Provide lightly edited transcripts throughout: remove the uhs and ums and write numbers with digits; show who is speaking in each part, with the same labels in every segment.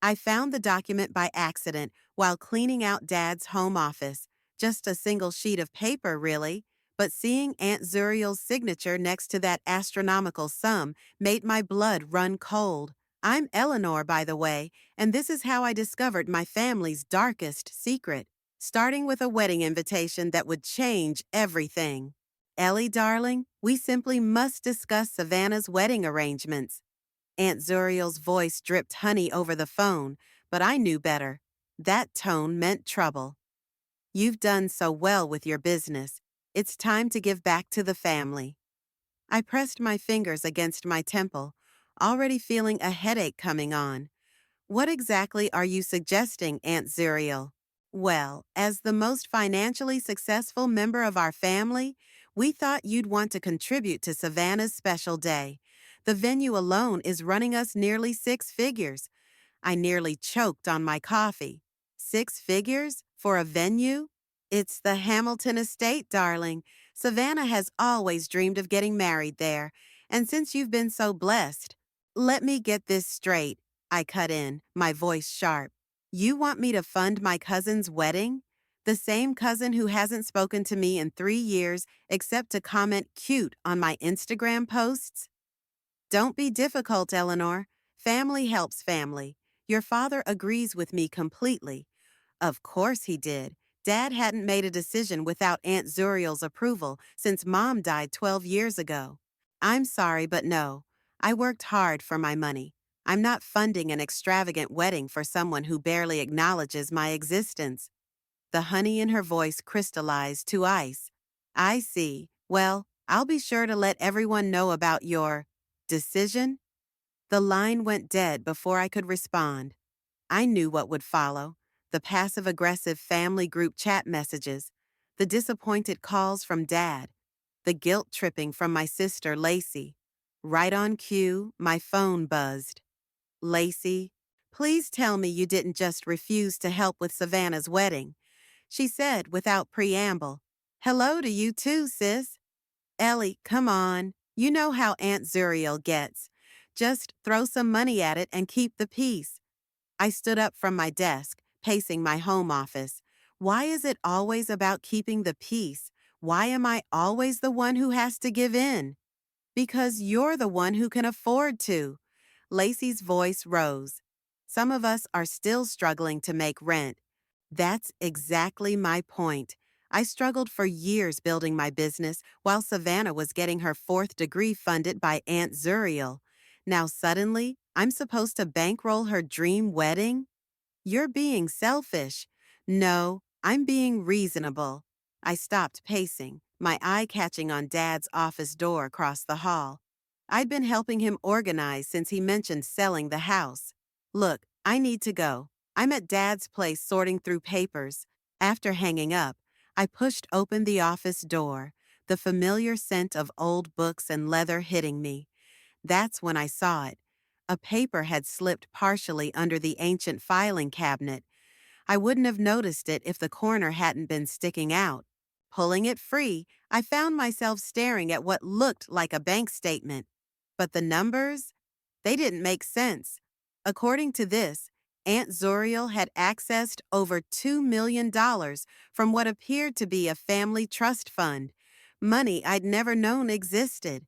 Speaker 1: I found the document by accident while cleaning out Dad's home office. Just a single sheet of paper, really. But seeing Aunt Zuriel's signature next to that astronomical sum made my blood run cold. I'm Eleanor, by the way, and this is how I discovered my family's darkest secret, starting with a wedding invitation that would change everything. Ellie, darling, we simply must discuss Savannah's wedding arrangements. Aunt Zuriel's voice dripped honey over the phone, but I knew better. That tone meant trouble. You've done so well with your business. It's time to give back to the family. I pressed my fingers against my temple, already feeling a headache coming on. What exactly are you suggesting, Aunt Zuriel? Well, as the most financially successful member of our family, we thought you'd want to contribute to Savannah's special day. The venue alone is running us nearly 6 figures. I nearly choked on my coffee. 6 figures? For a venue? It's the Hamilton Estate, darling. Savannah has always dreamed of getting married there. And since you've been so blessed, let me get this straight. I cut in, my voice sharp. You want me to fund my cousin's wedding? The same cousin who hasn't spoken to me in 3 years except to comment cute on my Instagram posts? Don't be difficult, Eleanor. Family helps family. Your father agrees with me completely. Of course he did. Dad hadn't made a decision without Aunt Zuriel's approval since Mom died 12 years ago. I'm sorry, but no. I worked hard for my money. I'm not funding an extravagant wedding for someone who barely acknowledges my existence. The honey in her voice crystallized to ice. I see. Well, I'll be sure to let everyone know about your decision. The line went dead before I could respond. I knew what would follow: the passive-aggressive family group chat messages, the disappointed calls from Dad, the guilt-tripping from my sister Lacey. Right on cue, my phone buzzed. Lacey, please tell me you didn't just refuse to help with Savannah's wedding. She said without preamble, "Hello to you too, sis." Ellie, come on. You know how Aunt Zuriel gets. Just throw some money at it and keep the peace. I stood up from my desk, pacing my home office. Why is it always about keeping the peace? Why am I always the one who has to give in? Because you're the one who can afford to. Lacey's voice rose. Some of us are still struggling to make rent. That's exactly my point. I struggled for years building my business while Savannah was getting her fourth degree funded by Aunt Zuriel. Now suddenly, I'm supposed to bankroll her dream wedding? You're being selfish. No, I'm being reasonable. I stopped pacing, my eye catching on Dad's office door across the hall. I'd been helping him organize since he mentioned selling the house. Look, I need to go. I'm at Dad's place sorting through papers. After hanging up, I pushed open the office door, the familiar scent of old books and leather hitting me. That's when I saw it. A paper had slipped partially under the ancient filing cabinet. I wouldn't have noticed it if the corner hadn't been sticking out. Pulling it free, I found myself staring at what looked like a bank statement. But the numbers? They didn't make sense. According to this, Aunt Zuriel had accessed over $2 million from what appeared to be a family trust fund, money I'd never known existed.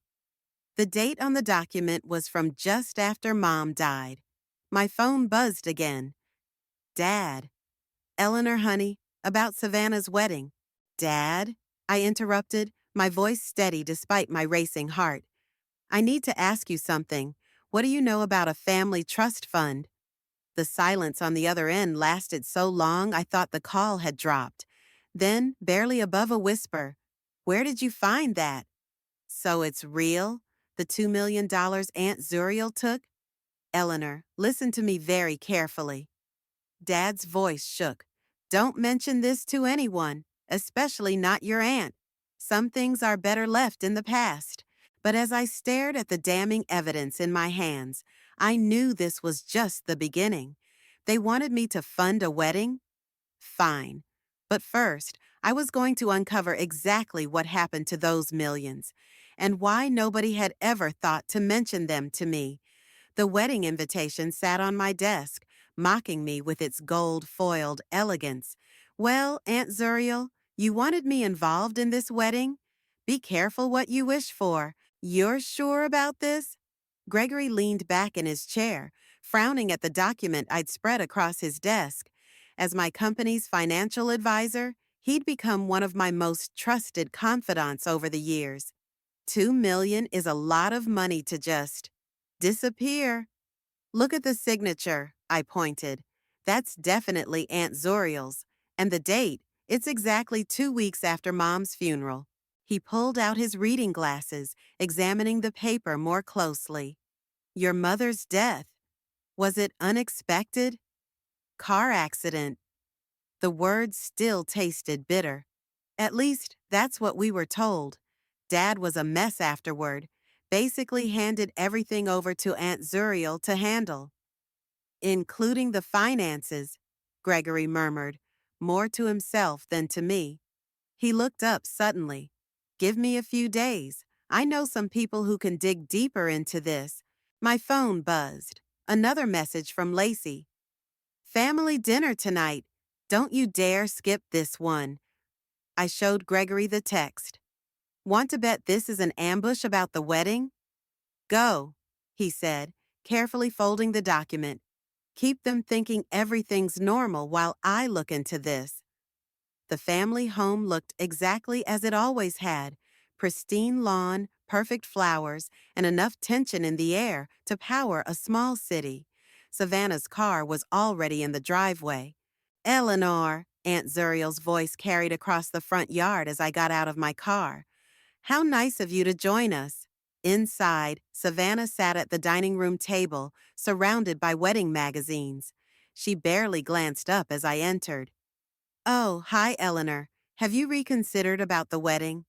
Speaker 1: The date on the document was from just after Mom died. My phone buzzed again. Dad. Eleanor, honey, about Savannah's wedding. Dad? I interrupted, my voice steady despite my racing heart. I need to ask you something. What do you know about a family trust fund? The silence on the other end lasted so long I thought the call had dropped. Then, barely above a whisper, "Where did you find that?" So it's real? The $2 million Aunt Zuriel took? Eleanor, listen to me very carefully. Dad's voice shook. Don't mention this to anyone, especially not your aunt. Some things are better left in the past. But as I stared at the damning evidence in my hands, I knew this was just the beginning. They wanted me to fund a wedding? Fine. But first, I was going to uncover exactly what happened to those millions, and why nobody had ever thought to mention them to me. The wedding invitation sat on my desk, mocking me with its gold-foiled elegance. Well, Aunt Zuriel, you wanted me involved in this wedding? Be careful what you wish for. You're sure about this? Gregory leaned back in his chair, frowning at the document I'd spread across his desk. As my company's financial advisor, he'd become one of my most trusted confidants over the years. 2 million is a lot of money to just disappear. Look at the signature, I pointed. That's definitely Aunt Zuriel's. And the date, it's exactly 2 weeks after Mom's funeral. He pulled out his reading glasses, examining the paper more closely. Your mother's death. Was it unexpected? Car accident. The words still tasted bitter. At least, that's what we were told. Dad was a mess afterward, basically handed everything over to Aunt Zuriel to handle. Including the finances, Gregory murmured, more to himself than to me. He looked up suddenly. Give me a few days. I know some people who can dig deeper into this. My phone buzzed. Another message from Lacey. Family dinner tonight. Don't you dare skip this one. I showed Gregory the text. Want to bet this is an ambush about the wedding? Go, he said, carefully folding the document. Keep them thinking everything's normal while I look into this. The family home looked exactly as it always had. Pristine lawn, perfect flowers, and enough tension in the air to power a small city. Savannah's car was already in the driveway. Eleanor, Aunt Zuriel's voice carried across the front yard as I got out of my car. How nice of you to join us. Inside, Savannah sat at the dining room table, surrounded by wedding magazines. She barely glanced up as I entered. Oh, hi, Eleanor. Have you reconsidered about the wedding?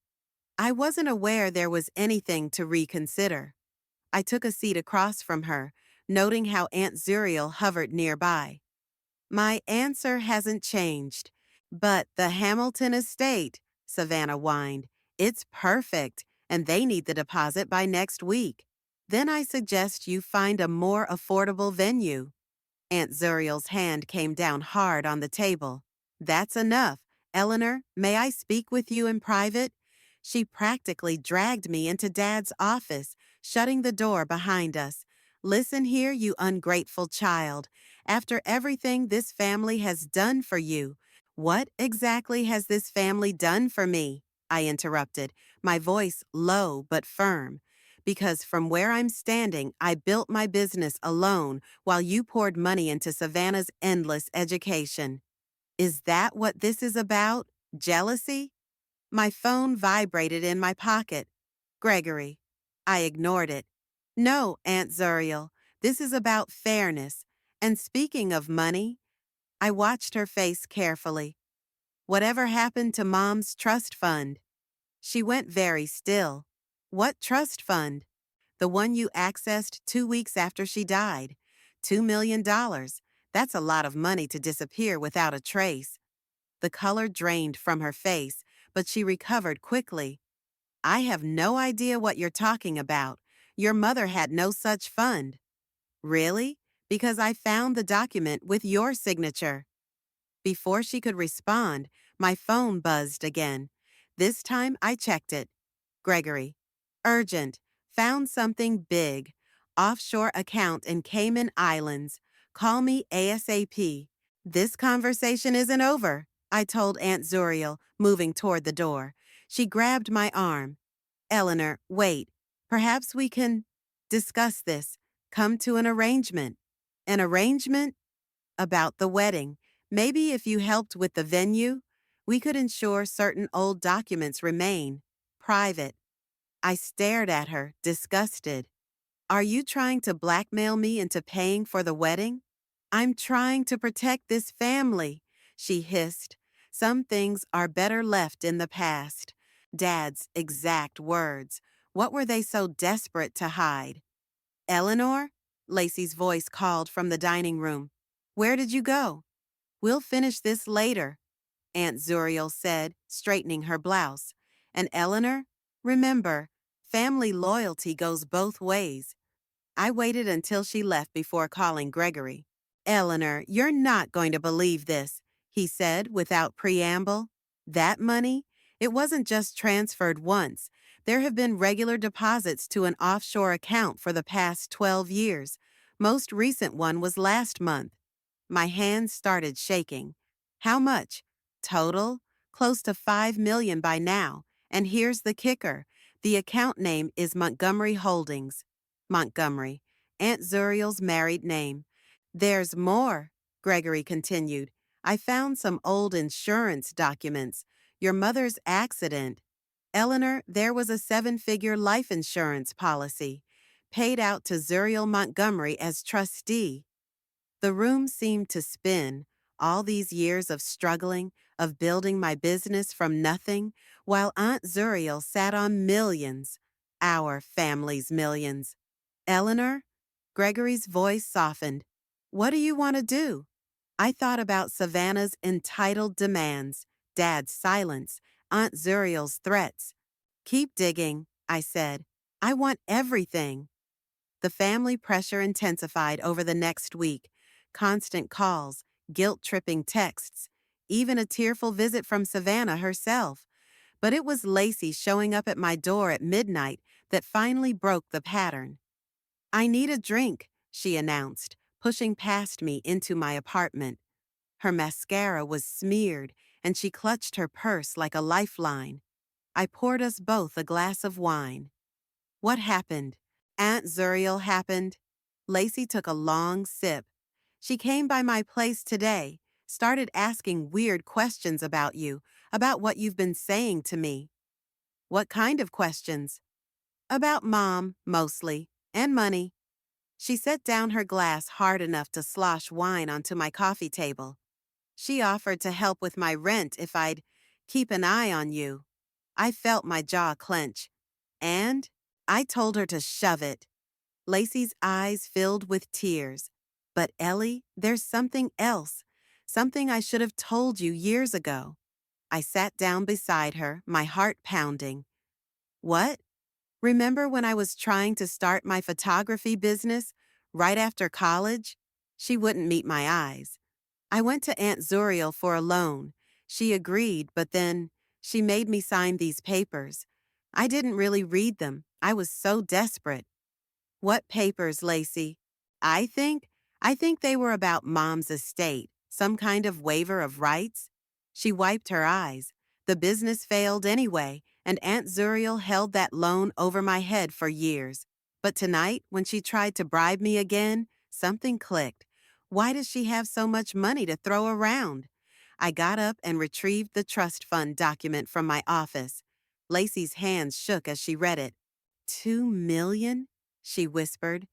Speaker 1: I wasn't aware there was anything to reconsider. I took a seat across from her, noting how Aunt Zuriel hovered nearby. My answer hasn't changed. But the Hamilton estate, Savannah whined. It's perfect, and they need the deposit by next week. Then I suggest you find a more affordable venue. Aunt Zuriel's hand came down hard on the table. That's enough. Eleanor, may I speak with you in private? She practically dragged me into Dad's office, shutting the door behind us. Listen here, you ungrateful child. After everything this family has done for you, what exactly has this family done for me? I interrupted, my voice low but firm. Because from where I'm standing, I built my business alone while you poured money into Savannah's endless education. Is that what this is about? Jealousy? My phone vibrated in my pocket. Gregory. I ignored it. No, Aunt Zuriel, this is about fairness. And speaking of money, I watched her face carefully. Whatever happened to Mom's trust fund? She went very still. What trust fund? The one you accessed 2 weeks after she died. $2 million. That's a lot of money to disappear without a trace. The color drained from her face, but she recovered quickly. I have no idea what you're talking about. Your mother had no such fund. Really? Because I found the document with your signature. Before she could respond, my phone buzzed again. This time I checked it. Gregory. Urgent. Found something big. Offshore account in Cayman Islands. Call me ASAP. This conversation isn't over, I told Aunt Zuriel, moving toward the door. She grabbed my arm. Eleanor, wait. Perhaps we can discuss this. Come to an arrangement. An arrangement? About the wedding. Maybe if you helped with the venue, we could ensure certain old documents remain private. I stared at her, disgusted. Are you trying to blackmail me into paying for the wedding? I'm trying to protect this family, she hissed. Some things are better left in the past. Dad's exact words. What were they so desperate to hide? Eleanor? Lacey's voice called from the dining room. Where did you go? We'll finish this later, Aunt Zuriel said, straightening her blouse. And Eleanor, remember, family loyalty goes both ways. I waited until she left before calling Gregory. Eleanor, you're not going to believe this, he said without preamble. That money? It wasn't just transferred once. There have been regular deposits to an offshore account for the past 12 years. Most recent one was last month. My hands started shaking. How much? Total? Close to 5 million by now. And here's the kicker. The account name is Montgomery Holdings. Montgomery, Aunt Zuriel's married name. There's more, Gregory continued. I found some old insurance documents. Your mother's accident. Eleanor, there was a 7-figure life insurance policy, paid out to Zuriel Montgomery as trustee. The room seemed to spin, all these years of struggling, of building my business from nothing, while Aunt Zuriel sat on millions, our family's millions. Eleanor? Gregory's voice softened. What do you want to do? I thought about Savannah's entitled demands, Dad's silence, Aunt Zuriel's threats. Keep digging, I said. I want everything. The family pressure intensified over the next week. Constant calls, guilt-tripping texts, even a tearful visit from Savannah herself. But it was Lacey showing up at my door at midnight that finally broke the pattern. I need a drink, she announced, pushing past me into my apartment. Her mascara was smeared, and she clutched her purse like a lifeline. I poured us both a glass of wine. What happened? Aunt Zuriel happened. Lacey took a long sip. She came by my place today, started asking weird questions about you, about what you've been saying to me. What kind of questions? About Mom, mostly, and money. She set down her glass hard enough to slosh wine onto my coffee table. She offered to help with my rent if I'd keep an eye on you. I felt my jaw clench. And I told her to shove it. Lacey's eyes filled with tears. But Ellie, there's something else. Something I should have told you years ago. I sat down beside her, my heart pounding. What? Remember when I was trying to start my photography business right after college? She wouldn't meet my eyes. I went to Aunt Zuriel for a loan. She agreed, but then she made me sign these papers. I didn't really read them. I was so desperate. What papers, Lacey? I think? I think they were about Mom's estate, some kind of waiver of rights. She wiped her eyes. The business failed anyway, and Aunt Zuriel held that loan over my head for years. But tonight, when she tried to bribe me again, something clicked. Why does she have so much money to throw around? I got up and retrieved the trust fund document from my office. Lacey's hands shook as she read it. 2 million? She whispered.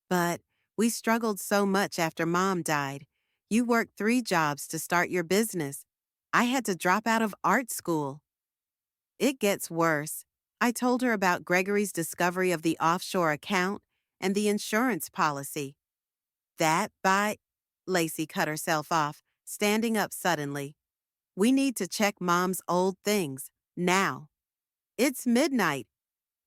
Speaker 1: But we struggled so much after Mom died. You worked 3 jobs to start your business. I had to drop out of art school. It gets worse. I told her about Gregory's discovery of the offshore account and the insurance policy. That by... Lacey cut herself off, standing up suddenly. We need to check Mom's old things, now. It's midnight.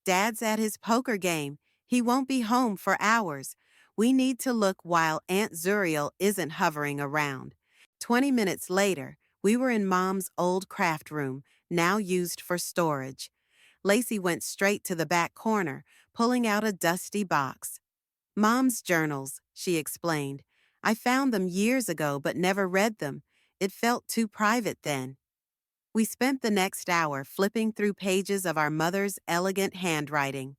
Speaker 1: Dad's at his poker game. He won't be home for hours. We need to look while Aunt Zuriel isn't hovering around. 20 minutes later, we were in Mom's old craft room, now used for storage. Lacey went straight to the back corner, pulling out a dusty box. Mom's journals, she explained. I found them years ago but never read them. It felt too private then. We spent the next hour flipping through pages of our mother's elegant handwriting.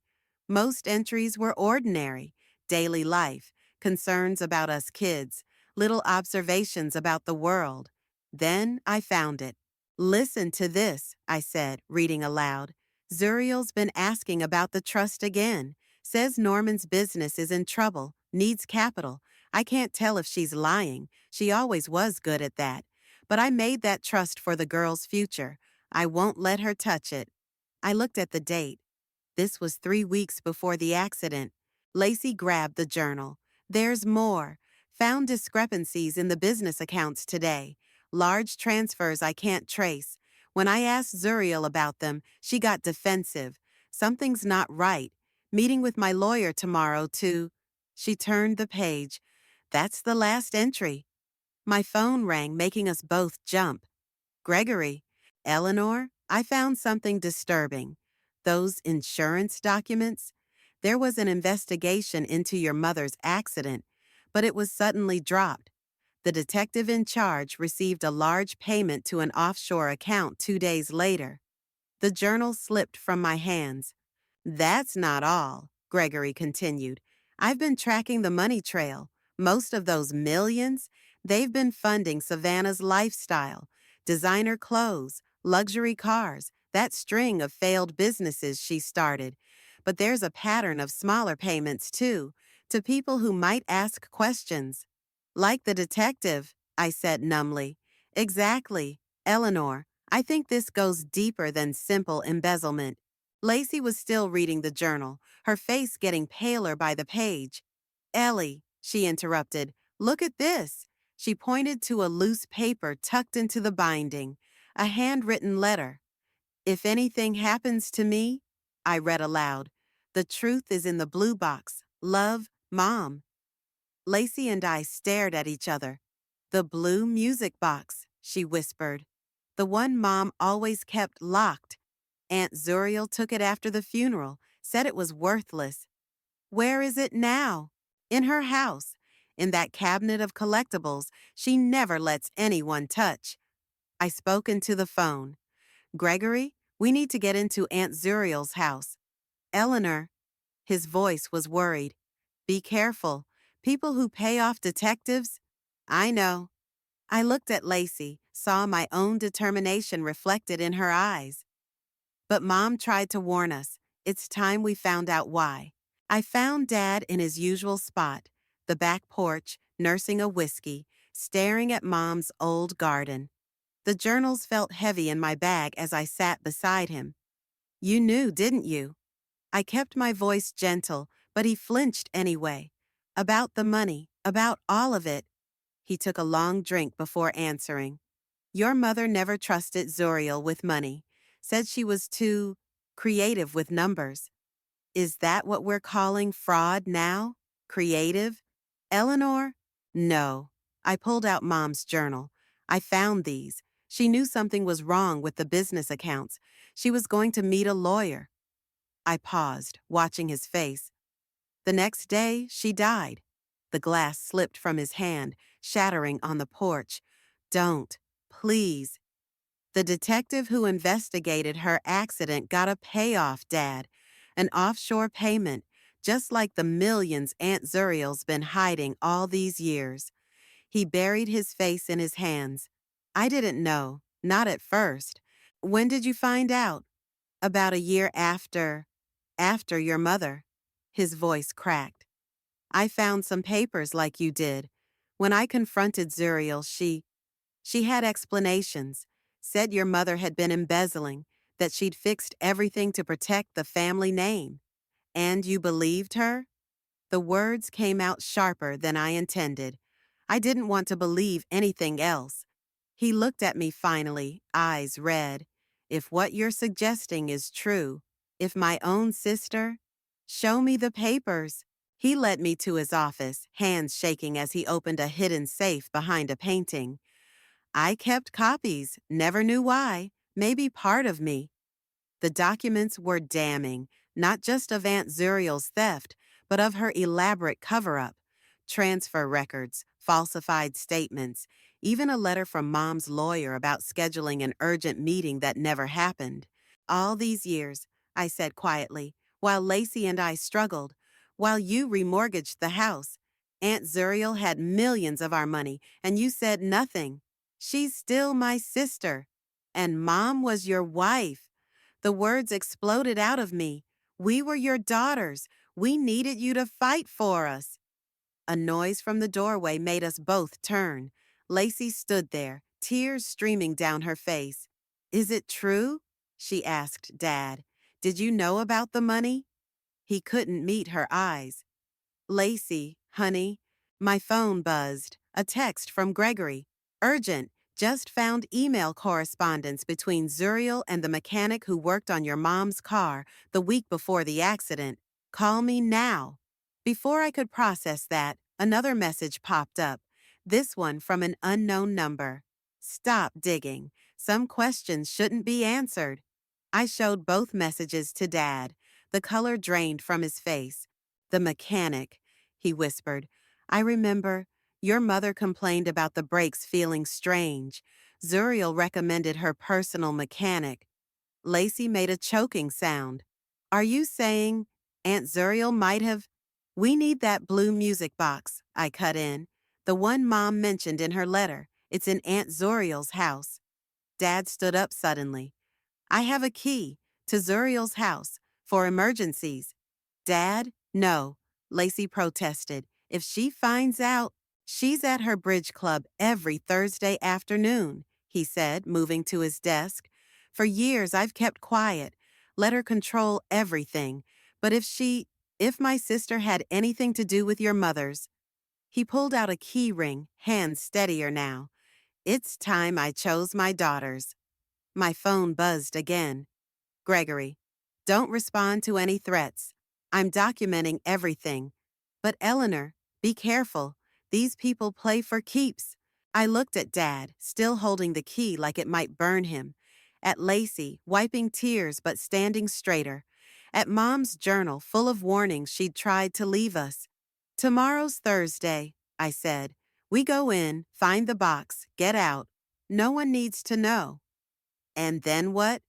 Speaker 1: Most entries were ordinary, daily life, concerns about us kids, little observations about the world. Then I found it. Listen to this, I said, reading aloud. Zuriel's been asking about the trust again. Says Norman's business is in trouble, needs capital. I can't tell if she's lying. She always was good at that. But I made that trust for the girl's future. I won't let her touch it. I looked at the date. This was 3 weeks before the accident. Lacey grabbed the journal. There's more. Found discrepancies in the business accounts today. Large transfers I can't trace. When I asked Zuriel about them, she got defensive. Something's not right. Meeting with my lawyer tomorrow to... She turned the page. That's the last entry. My phone rang, making us both jump. Gregory, Eleanor, I found something disturbing. Those insurance documents? There was an investigation into your mother's accident, but it was suddenly dropped. The detective in charge received a large payment to an offshore account 2 days later. The journal slipped from my hands. That's not all, Gregory continued. I've been tracking the money trail. Most of those millions, they've been funding Savannah's lifestyle, designer clothes, luxury cars, that string of failed businesses she started. But there's a pattern of smaller payments, too, to people who might ask questions. Like the detective, I said numbly. Exactly, Eleanor. I think this goes deeper than simple embezzlement. Lacey was still reading the journal, her face getting paler by the page. Ellie, she interrupted, look at this. She pointed to a loose paper tucked into the binding, a handwritten letter. If anything happens to me, I read aloud, the truth is in the blue box. Love, Mom. Lacey and I stared at each other. The blue music box, she whispered. The one Mom always kept locked. Aunt Zuriel took it after the funeral, said it was worthless. Where is it now? In her house, in that cabinet of collectibles she never lets anyone touch. I spoke into the phone. Gregory, we need to get into Aunt Zuriel's house. Eleanor, his voice was worried. Be careful. People who pay off detectives? I know. I looked at Lacey, saw my own determination reflected in her eyes. But Mom tried to warn us. It's time we found out why. I found Dad in his usual spot, the back porch, nursing a whiskey, staring at Mom's old garden. The journals felt heavy in my bag as I sat beside him. You knew, didn't you? I kept my voice gentle, but he flinched anyway. About the money, about all of it. He took a long drink before answering. Your mother never trusted Zuriel with money, said she was too creative with numbers. Is that what we're calling fraud now? Creative? Eleanor? No. I pulled out Mom's journal. I found these. She knew something was wrong with the business accounts. She was going to meet a lawyer. I paused, watching his face. The next day, she died. The glass slipped from his hand, shattering on the porch. Don't. Please. The detective who investigated her accident got a payoff, Dad. An offshore payment, just like the millions Aunt Zuriel's been hiding all these years. He buried his face in his hands. I didn't know, not at first. When did you find out? About a year after your mother. His voice cracked. I found some papers like you did. When I confronted Zuriel, she had explanations, said your mother had been embezzling, that she'd fixed everything to protect the family name. And you believed her? The words came out sharper than I intended. I didn't want to believe anything else. He looked at me finally, eyes red. If what you're suggesting is true, if my own sister, show me the papers. He led me to his office, hands shaking as he opened a hidden safe behind a painting. I kept copies, never knew why, maybe part of me. The documents were damning, not just of Aunt Zuriel's theft, but of her elaborate cover-up. Transfer records, falsified statements, even a letter from Mom's lawyer about scheduling an urgent meeting that never happened. All these years, I said quietly, while Lacey and I struggled, while you remortgaged the house, Aunt Zuriel had millions of our money, and you said nothing. She's still my sister. And Mom was your wife. The words exploded out of me. We were your daughters. We needed you to fight for us. A noise from the doorway made us both turn. Lacey stood there, tears streaming down her face. Is it true? She asked Dad. Did you know about the money? He couldn't meet her eyes. Lacey, honey, my phone buzzed. A text from Gregory. Urgent. Just found email correspondence between Zuriel and the mechanic who worked on your mom's car the week before the accident. Call me now. Before I could process that, Another message popped up, this one from an unknown number. Stop digging. Some questions shouldn't be answered. I showed both messages to Dad. The color drained from his face. The mechanic, he whispered. I remember. Your mother complained about the brakes feeling strange. Zuriel recommended her personal mechanic. Lacey made a choking sound. Are you saying Aunt Zuriel might have? We need that blue music box, I cut in. The one Mom mentioned in her letter. It's in Aunt Zuriel's house. Dad stood up suddenly. I have a key to Zuriel's house for emergencies. Dad, no, Lacey protested. If she finds out, she's at her bridge club every Thursday afternoon, he said, moving to his desk. For years, I've kept quiet, let her control everything. But if my sister had anything to do with your mother's, he pulled out a key ring, hands steadier now. It's time I chose my daughters. My phone buzzed again. Gregory, don't respond to any threats. I'm documenting everything. But Eleanor, be careful. These people play for keeps. I looked at Dad, still holding the key like it might burn him. At Lacey, wiping tears but standing straighter. At Mom's journal, full of warnings she'd tried to leave us. Tomorrow's Thursday, I said. We go in, find the box, get out. No one needs to know. And then what?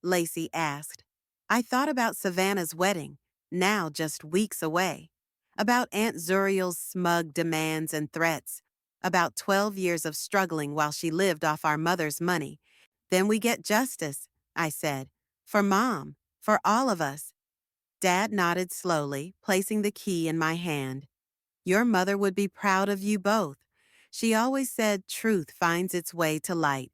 Speaker 1: Lacey asked. I thought about Savannah's wedding, now just weeks away. About Aunt Zuriel's smug demands and threats. About 12 years of struggling while she lived off our mother's money. Then we get justice, I said. For Mom, for all of us. Dad nodded slowly, placing the key in my hand. Your mother would be proud of you both. She always said truth finds its way to light.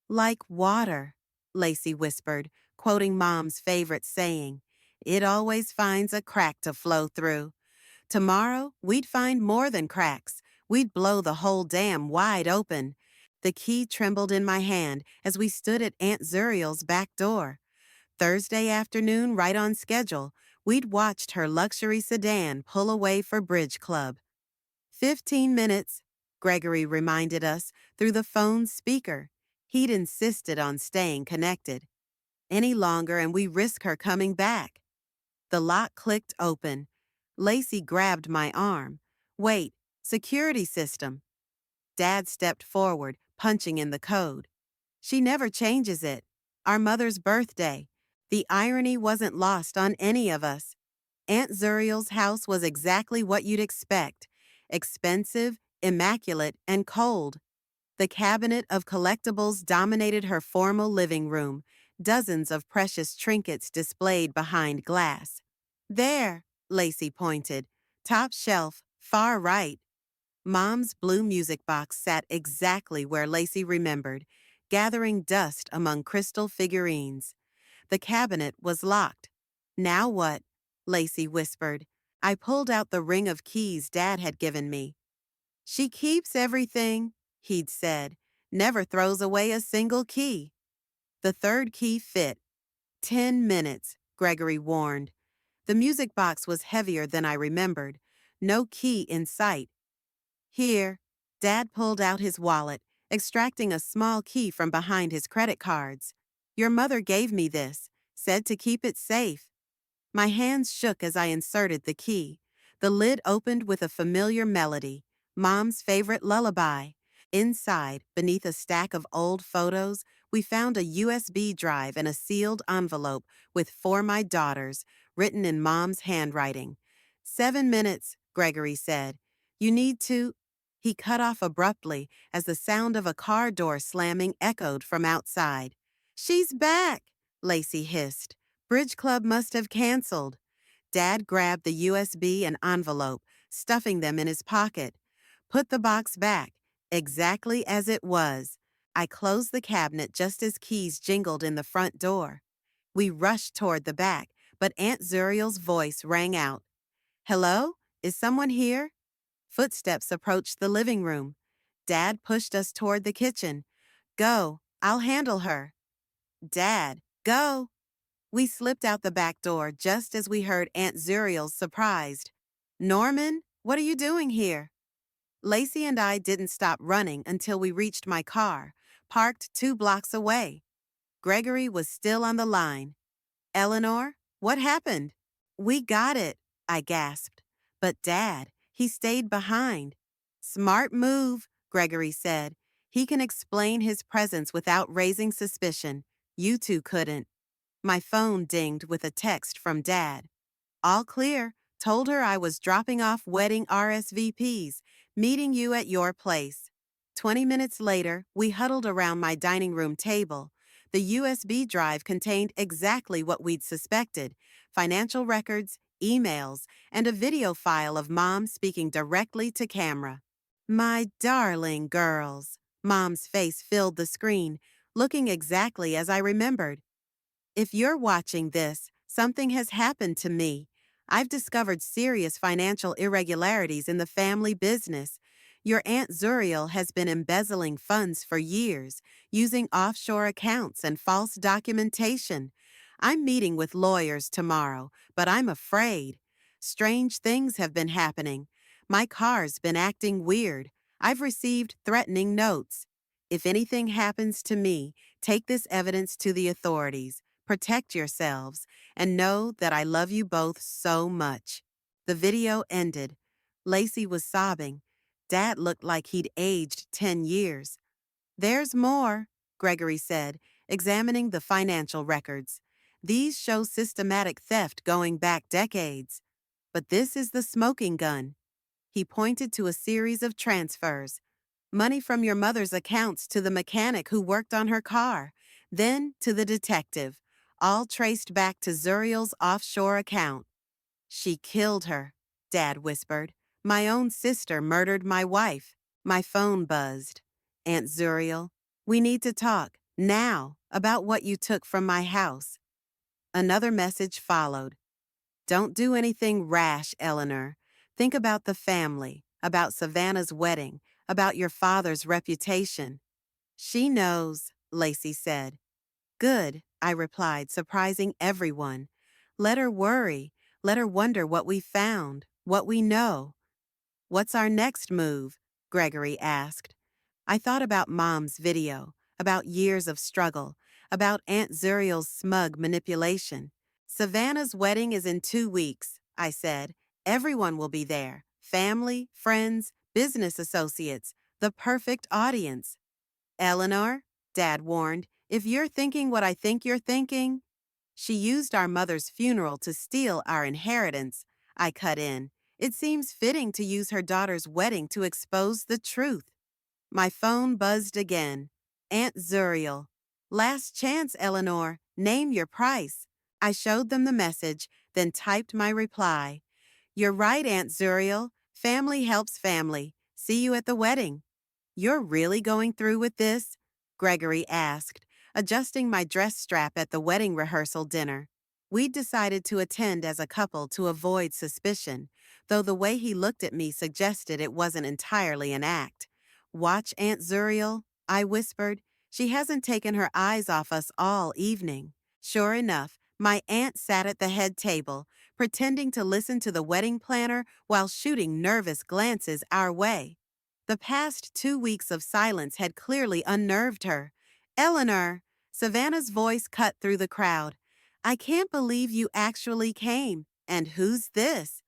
Speaker 1: Like water, Lacey whispered, quoting Mom's favorite saying. It always finds a crack to flow through. Tomorrow, we'd find more than cracks. We'd blow the whole dam wide open. The key trembled in my hand as we stood at Aunt Zuriel's back door. Thursday afternoon, right on schedule, we'd watched her luxury sedan pull away for Bridge Club. 15 minutes, Gregory reminded us through the phone's speaker. He'd insisted on staying connected. Any longer and we risk her coming back. The lock clicked open. Lacey grabbed my arm. Wait, security system. Dad stepped forward, punching in the code. She never changes it. Our mother's birthday. The irony wasn't lost on any of us. Aunt Zuriel's house was exactly what you'd expect. Expensive, immaculate, and cold. The cabinet of collectibles dominated her formal living room, dozens of precious trinkets displayed behind glass. There, Lacey pointed. Top shelf, far right. Mom's blue music box sat exactly where Lacey remembered, gathering dust among crystal figurines. The cabinet was locked. Now what? Lacey whispered. I pulled out the ring of keys Dad had given me. She keeps everything, he'd said, never throws away a single key. The third key fit. 10 minutes, Gregory warned. The music box was heavier than I remembered. No key in sight. Here, Dad pulled out his wallet, extracting a small key from behind his credit cards. Your mother gave me this, said to keep it safe. My hands shook as I inserted the key. The lid opened with a familiar melody, Mom's favorite lullaby. Inside, beneath a stack of old photos, we found a USB drive and a sealed envelope with "For my daughters" written in Mom's handwriting. 7 minutes, Gregory said. You need to... He cut off abruptly as the sound of a car door slamming echoed from outside. She's back, Lacey hissed. Bridge Club must have canceled. Dad grabbed the USB and envelope, stuffing them in his pocket. Put the box back, exactly as it was. I closed the cabinet just as keys jingled in the front door. We rushed toward the back, but Aunt Zuriel's voice rang out. Hello? Is someone here? Footsteps approached the living room. Dad pushed us toward the kitchen. Go, I'll handle her. Dad, go. We slipped out the back door just as we heard Aunt Zuriel's surprised. Norman, what are you doing here? Lacey and I didn't stop running until we reached my car, parked 2 blocks away. Gregory was still on the line. Eleanor, what happened? We got it, I gasped. But Dad, he stayed behind. Smart move, Gregory said. He can explain his presence without raising suspicion. You two couldn't. My phone dinged with a text from Dad. All clear. Told her I was dropping off wedding RSVPs, meeting you at your place. 20 minutes later, we huddled around my dining room table. The USB drive contained exactly what we'd suspected: financial records, emails, and a video file of Mom speaking directly to camera. My darling girls. Mom's face filled the screen, looking exactly as I remembered. If you're watching this, something has happened to me. I've discovered serious financial irregularities in the family business. Your Aunt Zuriel has been embezzling funds for years, using offshore accounts and false documentation. I'm meeting with lawyers tomorrow, but I'm afraid. Strange things have been happening. My car's been acting weird. I've received threatening notes. If anything happens to me, take this evidence to the authorities. Protect yourselves, and know that I love you both so much. The video ended. Lacey was sobbing. Dad looked like he'd aged 10 years. There's more, Gregory said, examining the financial records. These show systematic theft going back decades. But this is the smoking gun. He pointed to a series of transfers. Money from your mother's accounts to the mechanic who worked on her car, then to the detective, all traced back to Zuriel's offshore account. She killed her, Dad whispered. My own sister murdered my wife. My phone buzzed. Aunt Zuriel, we need to talk, now, about what you took from my house. Another message followed. Don't do anything rash, Eleanor. Think about the family, about Savannah's wedding, about your father's reputation. She knows, Lacey said. Good, I replied, surprising everyone. Let her worry. Let her wonder what we found, what we know. What's our next move? Gregory asked. I thought about Mom's video, about years of struggle, about Aunt Zuriel's smug manipulation. Savannah's wedding is in 2 weeks, I said. Everyone will be there. Family, friends, business associates, the perfect audience. Eleanor, Dad warned, if you're thinking what I think you're thinking. She used our mother's funeral to steal our inheritance, I cut in. It seems fitting to use her daughter's wedding to expose the truth. My phone buzzed again. Aunt Zuriel. Last chance, Eleanor. Name your price. I showed them the message, then typed my reply. You're right, Aunt Zuriel. Family helps family. See you at the wedding. You're really going through with this? Gregory asked, adjusting my dress strap at the wedding rehearsal dinner. We'd decided to attend as a couple to avoid suspicion, though the way he looked at me suggested it wasn't entirely an act. Watch Aunt Zuriel, I whispered. She hasn't taken her eyes off us all evening. Sure enough, my aunt sat at the head table, pretending to listen to the wedding planner while shooting nervous glances our way. The past 2 weeks of silence had clearly unnerved her. Eleanor, Savannah's voice cut through the crowd. I can't believe you actually came. And who's this?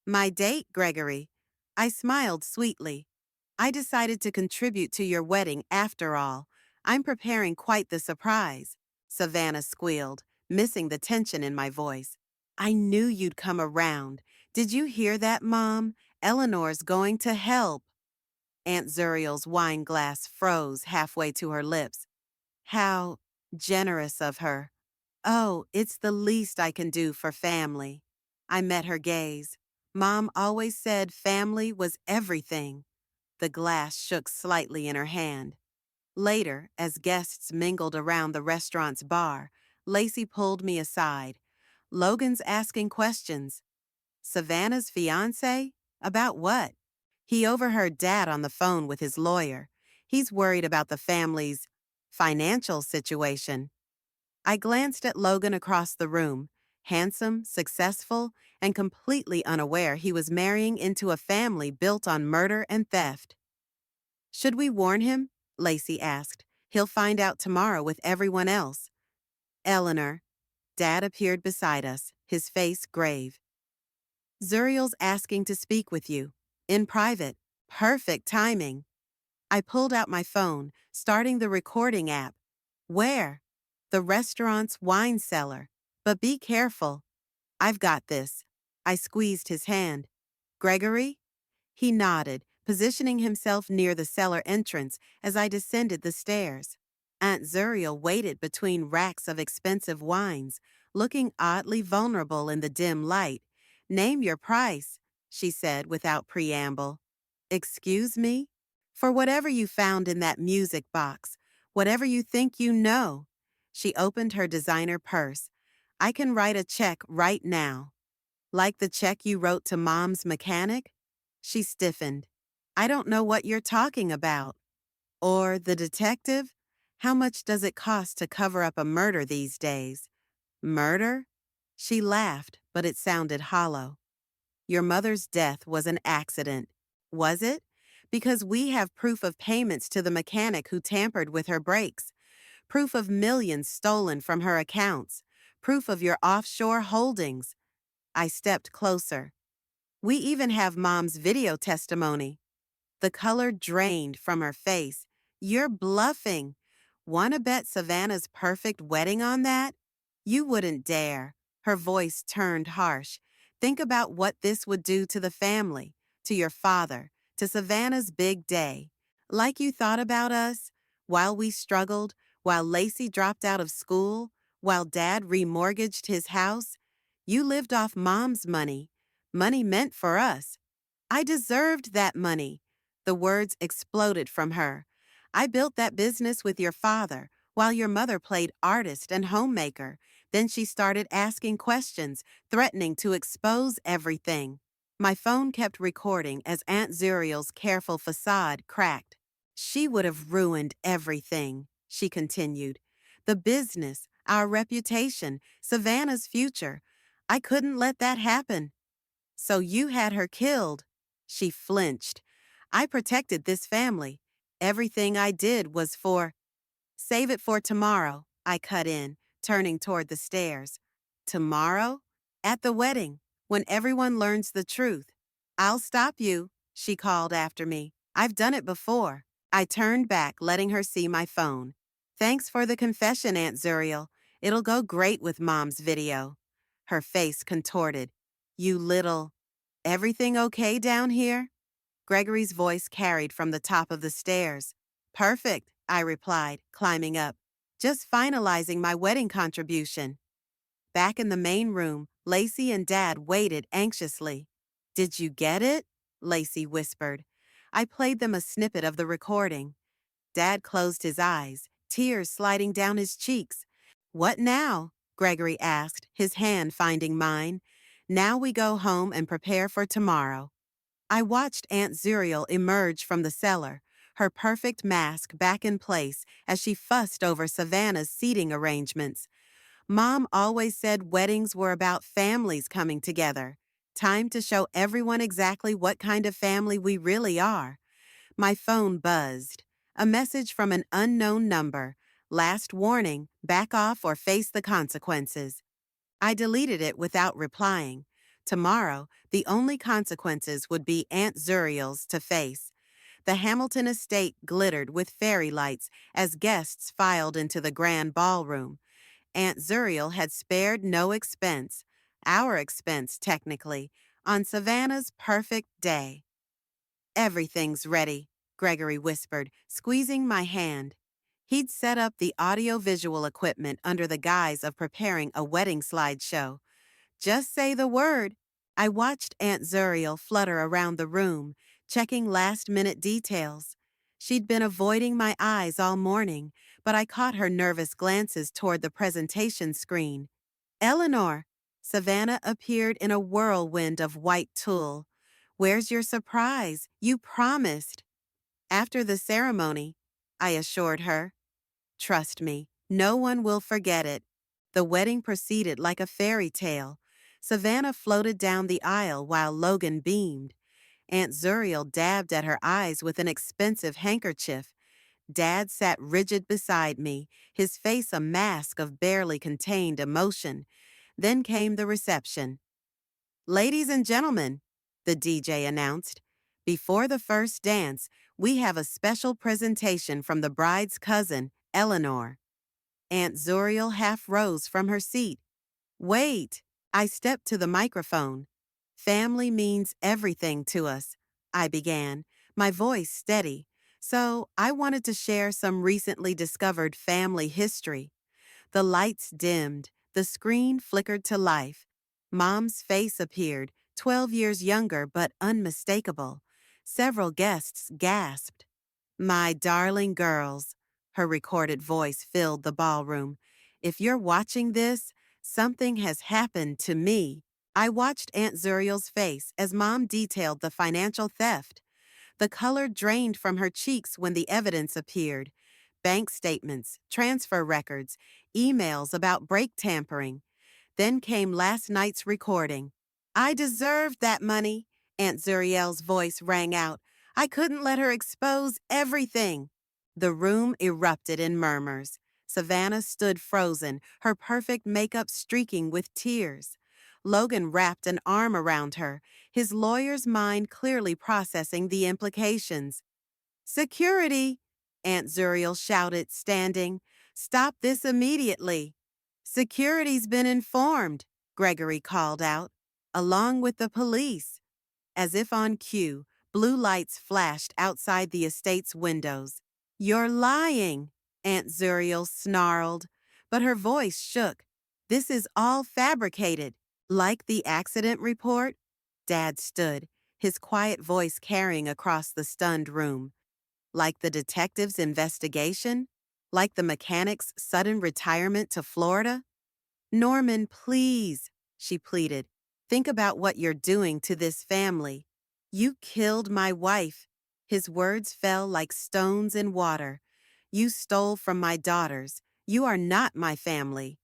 Speaker 1: My date, Gregory. I smiled sweetly. I decided to contribute to your wedding after all. I'm preparing quite the surprise. Savannah squealed, missing the tension in my voice. I knew you'd come around. Did you hear that, Mom? Eleanor's going to help. Aunt Zuriel's wine glass froze halfway to her lips. How generous of her. Oh, it's the least I can do for family. I met her gaze. Mom always said family was everything. The glass shook slightly in her hand. Later, as guests mingled around the restaurant's bar, Lacey pulled me aside. Logan's asking questions. Savannah's fiancé? About what? He overheard Dad on the phone with his lawyer. He's worried about the family's financial situation. I glanced at Logan across the room. handsome, successful, and completely unaware he was marrying into a family built on murder and theft. Should we warn him? Lacey asked. He'll find out tomorrow with everyone else. Eleanor. Dad appeared beside us, his face grave. Zuriel's asking to speak with you. In private. Perfect timing. I pulled out my phone, starting the recording app. Where? The restaurant's wine cellar. But be careful. I've got this. I squeezed his hand. Gregory? He nodded, positioning himself near the cellar entrance as I descended the stairs. Aunt Zuriel waited between racks of expensive wines, looking oddly vulnerable in the dim light. Name your price, she said without preamble. Excuse me? For whatever you found in that music box, whatever you think you know. She opened her designer purse. I can write a check right now. Like the check you wrote to Mom's mechanic? She stiffened. I don't know what you're talking about. Or the detective? How much does it cost to cover up a murder these days? Murder? She laughed, but it sounded hollow. Your mother's death was an accident. Was it? Because we have proof of payments to the mechanic who tampered with her brakes, proof of millions stolen from her accounts, proof of your offshore holdings. I stepped closer. We even have Mom's video testimony. The color drained from her face. You're bluffing. Wanna bet Savannah's perfect wedding on that? You wouldn't dare. Her voice turned harsh. Think about what this would do to the family, to your father, to Savannah's big day. Like you thought about us, while we struggled, while Lacey dropped out of school, while Dad remortgaged his house. You lived off Mom's money. Money meant for us. I deserved that money. The words exploded from her. I built that business with your father, while your mother played artist and homemaker. Then she started asking questions, threatening to expose everything. My phone kept recording as Aunt Zuriel's careful facade cracked. She would have ruined everything, she continued. The business, our reputation, Savannah's future. I couldn't let that happen. So you had her killed. She flinched. I protected this family. Everything I did was for... Save it for tomorrow, I cut in, turning toward the stairs. Tomorrow? At the wedding, when everyone learns the truth. I'll stop you, she called after me. I've done it before. I turned back, letting her see my phone. Thanks for the confession, Aunt Zuriel. It'll go great with Mom's video. Her face contorted. You little... Everything okay down here? Gregory's voice carried from the top of the stairs. Perfect, I replied, climbing up. Just finalizing my wedding contribution. Back in the main room, Lacey and Dad waited anxiously. Did you get it? Lacey whispered. I played them a snippet of the recording. Dad closed his eyes, tears sliding down his cheeks. What now? Gregory asked, his hand finding mine. Now we go home and prepare for tomorrow. I watched Aunt Zuriel emerge from the cellar, her perfect mask back in place as she fussed over Savannah's seating arrangements. Mom always said weddings were about families coming together. Time to show everyone exactly what kind of family we really are. My phone buzzed. A message from an unknown number. Last warning, back off or face the consequences. I deleted it without replying. Tomorrow, the only consequences would be Aunt Zuriel's to face. The Hamilton estate glittered with fairy lights as guests filed into the grand ballroom. Aunt Zuriel had spared no expense, our expense technically, on Savannah's perfect day. Everything's ready, Gregory whispered, squeezing my hand. He'd set up the audio-visual equipment under the guise of preparing a wedding slideshow. Just say the word. I watched Aunt Zuriel flutter around the room, checking last-minute details. She'd been avoiding my eyes all morning, but I caught her nervous glances toward the presentation screen. Eleanor! Savannah appeared in a whirlwind of white tulle. Where's your surprise? You promised. After the ceremony, I assured her. Trust me, no one will forget it. The wedding proceeded like a fairy tale. Savannah floated down the aisle while Logan beamed. Aunt Zuriel dabbed at her eyes with an expensive handkerchief. Dad sat rigid beside me, his face a mask of barely contained emotion. Then came the reception. "Ladies and gentlemen," the DJ announced, "before the first dance, we have a special presentation from the bride's cousin, Eleanor." Aunt Zuriel half rose from her seat. "Wait." I stepped to the microphone. "Family means everything to us," I began, my voice steady. "So I wanted to share some recently discovered family history." The lights dimmed, the screen flickered to life. Mom's face appeared, 12 years younger but unmistakable. Several guests gasped. "My darling girls," her recorded voice filled the ballroom. "If you're watching this, something has happened to me." I watched Aunt Zuriel's face as Mom detailed the financial theft. The color drained from her cheeks when the evidence appeared. Bank statements, transfer records, emails about brake tampering. Then came last night's recording. "I deserved that money," Aunt Zuriel's voice rang out. "I couldn't let her expose everything." The room erupted in murmurs. Savannah stood frozen, her perfect makeup streaking with tears. Logan wrapped an arm around her, his lawyer's mind clearly processing the implications. "Security!" Aunt Zuriel shouted, standing. "Stop this immediately." "Security's been informed," Gregory called out, "along with the police." As if on cue, blue lights flashed outside the estate's windows. "You're lying," Aunt Zuriel snarled, but her voice shook. "This is all fabricated." "Like the accident report?" Dad stood, his quiet voice carrying across the stunned room. "Like the detective's investigation? Like the mechanic's sudden retirement to Florida?" "Norman, please," she pleaded. "Think about what you're doing to this family. You killed my wife." His words fell like stones in water. "You stole from my daughters. You are not my family."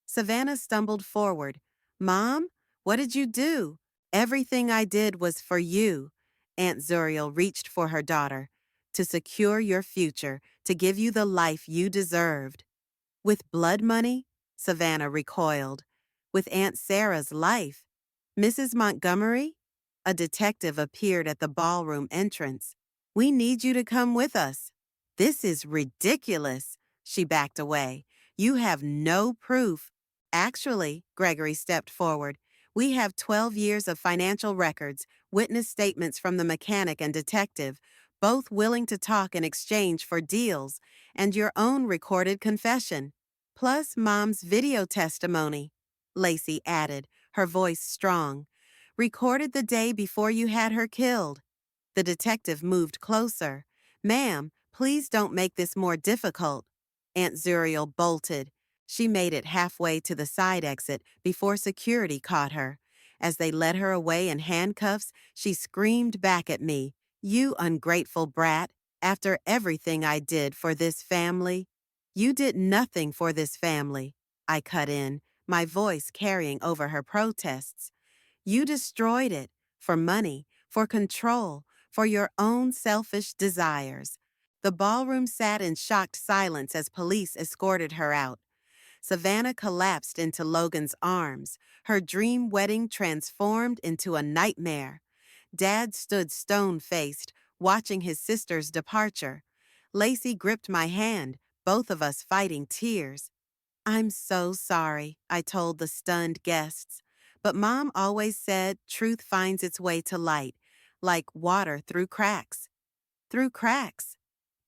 Speaker 1: Savannah stumbled forward. "Mom, what did you do?" "Everything I did was for you." Aunt Zuriel reached for her daughter. "To secure your future, to give you the life you deserved." "With blood money?" Savannah recoiled. "With Aunt Sarah's life." "Mrs. Montgomery?" A detective appeared at the ballroom entrance. "We need you to come with us." "This is ridiculous." She backed away. "You have no proof." "Actually," Gregory stepped forward, "we have 12 years of financial records, witness statements from the mechanic and detective, both willing to talk in exchange for deals, and your own recorded confession. Plus Mom's video testimony," Lacey added, her voice strong. "Recorded the day before you had her killed." The detective moved closer. "Ma'am, please don't make this more difficult." Aunt Zuriel bolted. She made it halfway to the side exit before security caught her. As they led her away in handcuffs, she screamed back at me, "You ungrateful brat, after everything I did for this family." "You did nothing for this family," I cut in, my voice carrying over her protests. "You destroyed it, for money, for control, for your own selfish desires." The ballroom sat in shocked silence as police escorted her out. Savannah collapsed into Logan's arms, her dream wedding transformed into a nightmare. Dad stood stone-faced, watching his sister's departure. Lacey gripped my hand, both of us fighting tears. "I'm so sorry," I told the stunned guests. "But Mom always said truth finds its way to light, like water through cracks." "Through cracks,"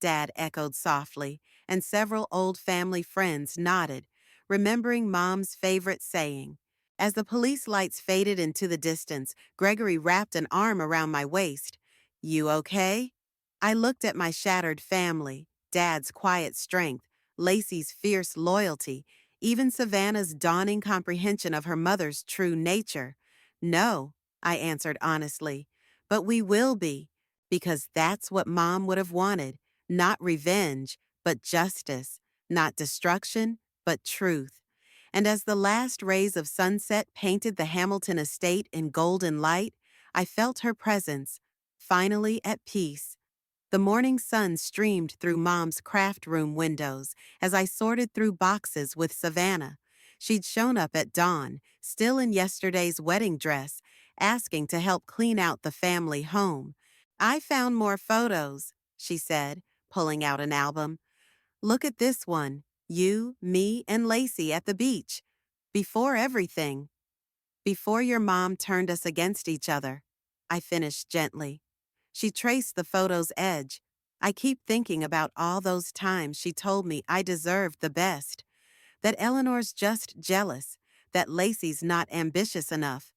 Speaker 1: Dad echoed softly, and several old family friends nodded, remembering Mom's favorite saying. As the police lights faded into the distance, Gregory wrapped an arm around my waist. "You okay?" I looked at my shattered family, Dad's quiet strength, Lacey's fierce loyalty, even Savannah's dawning comprehension of her mother's true nature. "No," I answered honestly, "but we will be, because that's what Mom would have wanted. Not revenge, but justice. Not destruction, but truth." And as the last rays of sunset painted the Hamilton estate in golden light, I felt her presence, finally at peace. The morning sun streamed through Mom's craft room windows as I sorted through boxes with Savannah. She'd shown up at dawn, still in yesterday's wedding dress, asking to help clean out the family home. I found more photos, she said, pulling out an album. Look at this one. You, me, and Lacey at the beach. Before everything. Before your mom turned us against each other. I finished gently. She traced the photo's edge. I keep thinking about all those times she told me I deserved the best. That Eleanor's just jealous. That Lacey's not ambitious enough.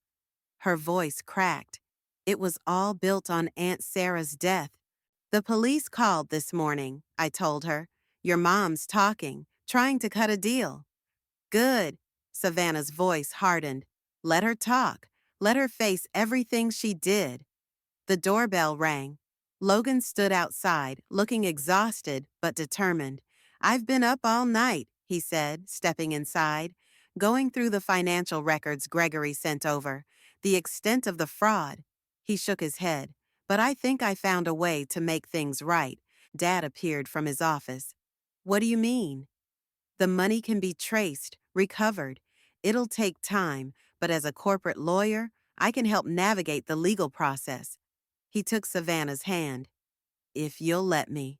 Speaker 1: Her voice cracked. It was all built on Aunt Sarah's death. The police called this morning, I told her. Your mom's talking, trying to cut a deal. Good. Savannah's voice hardened. Let her talk. Let her face everything she did. The doorbell rang. Logan stood outside, looking exhausted but determined. I've been up all night, he said, stepping inside, going through the financial records Gregory sent over. The extent of the fraud. He shook his head. But I think I found a way to make things right. Dad appeared from his office. What do you mean? The money can be traced, recovered. It'll take time, but as a corporate lawyer, I can help navigate the legal process. He took Savannah's hand. If you'll let me.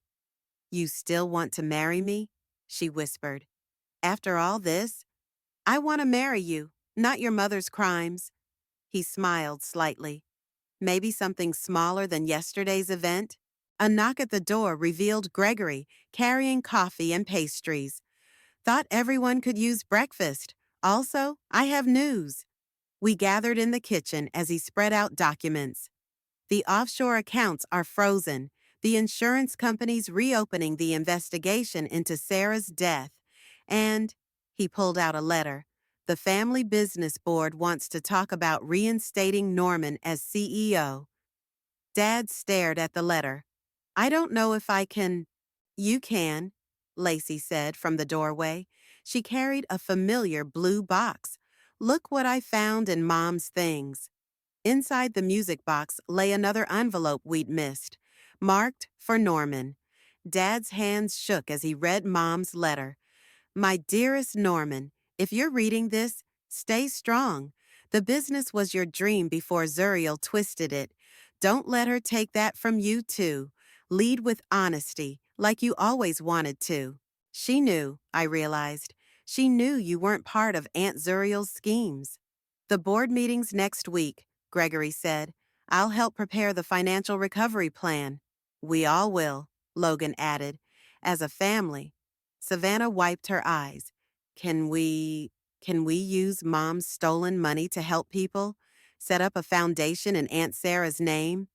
Speaker 1: You still want to marry me? She whispered. After all this? I want to marry you, not your mother's crimes. He smiled slightly. Maybe something smaller than yesterday's event? A knock at the door revealed Gregory, carrying coffee and pastries. Thought everyone could use breakfast. Also, I have news. We gathered in the kitchen as he spread out documents. The offshore accounts are frozen. The insurance company's reopening the investigation into Sarah's death. And, he pulled out a letter, the family business board wants to talk about reinstating Norman as CEO. Dad stared at the letter. I don't know if I can. You can, Lacey said from the doorway. She carried a familiar blue box. Look what I found in Mom's things. Inside the music box lay another envelope we'd missed, marked for Norman. Dad's hands shook as he read Mom's letter. My dearest Norman, if you're reading this, stay strong. The business was your dream before Zuriel twisted it. Don't let her take that from you, too. Lead with honesty, like you always wanted to. She knew, I realized. She knew you weren't part of Aunt Zuriel's schemes. The board meeting's next week, Gregory said. I'll help prepare the financial recovery plan. We all will, Logan added. As a family. Savannah wiped her eyes. Can we use Mom's stolen money to help people? Set up a foundation in Aunt Sarah's name?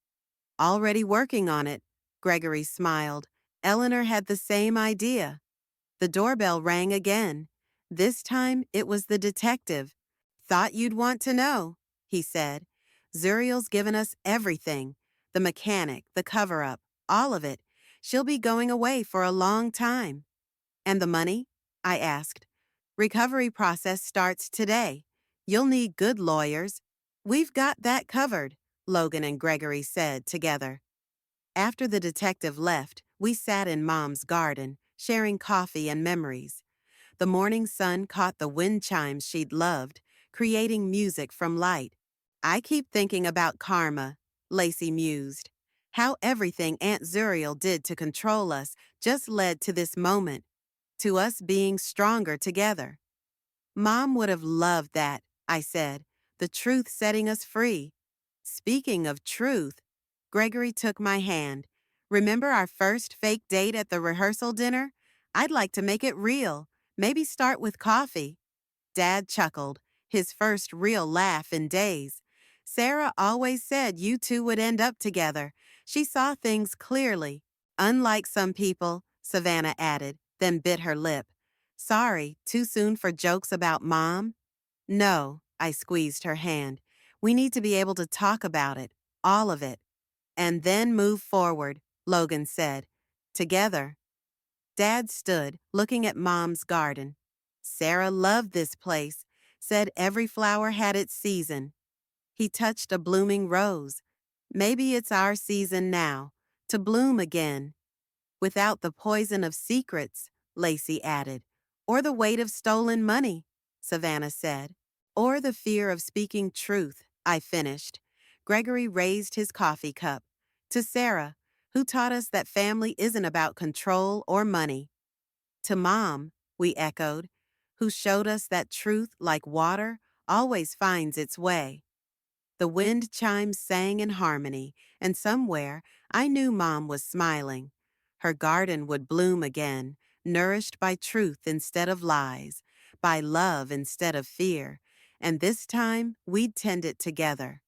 Speaker 1: Already working on it, Gregory smiled. Eleanor had the same idea. The doorbell rang again. This time it was the detective. Thought you'd want to know, he said. Zuriel's given us everything. The mechanic, the cover-up, all of it. She'll be going away for a long time. And the money? I asked. Recovery process starts today. You'll need good lawyers. We've got that covered, Logan and Gregory said together. After the detective left, we sat in Mom's garden, sharing coffee and memories. The morning sun caught the wind chimes she'd loved, creating music from light. I keep thinking about karma, Lacey mused. How everything Aunt Zuriel did to control us just led to this moment, to us being stronger together. Mom would have loved that, I said, the truth setting us free. Speaking of truth, Gregory took my hand. Remember our first fake date at the rehearsal dinner? I'd like to make it real. Maybe start with coffee. Dad chuckled, his first real laugh in days. Sarah always said you two would end up together. She saw things clearly. Unlike some people, Savannah added, then bit her lip. Sorry, too soon for jokes about Mom? No, I squeezed her hand. We need to be able to talk about it, all of it. And then move forward, Logan said. Together. Dad stood, looking at Mom's garden. Sarah loved this place, said every flower had its season. He touched a blooming rose. Maybe it's our season now, to bloom again. Without the poison of secrets, Lacey added, or the weight of stolen money, Savannah said, or the fear of speaking truth, I finished. Gregory raised his coffee cup. To Sarah, who taught us that family isn't about control or money. To Mom, we echoed, who showed us that truth, like water, always finds its way. The wind chimes sang in harmony, and somewhere I knew Mom was smiling. Her garden would bloom again, nourished by truth instead of lies, by love instead of fear, and this time we'd tend it together.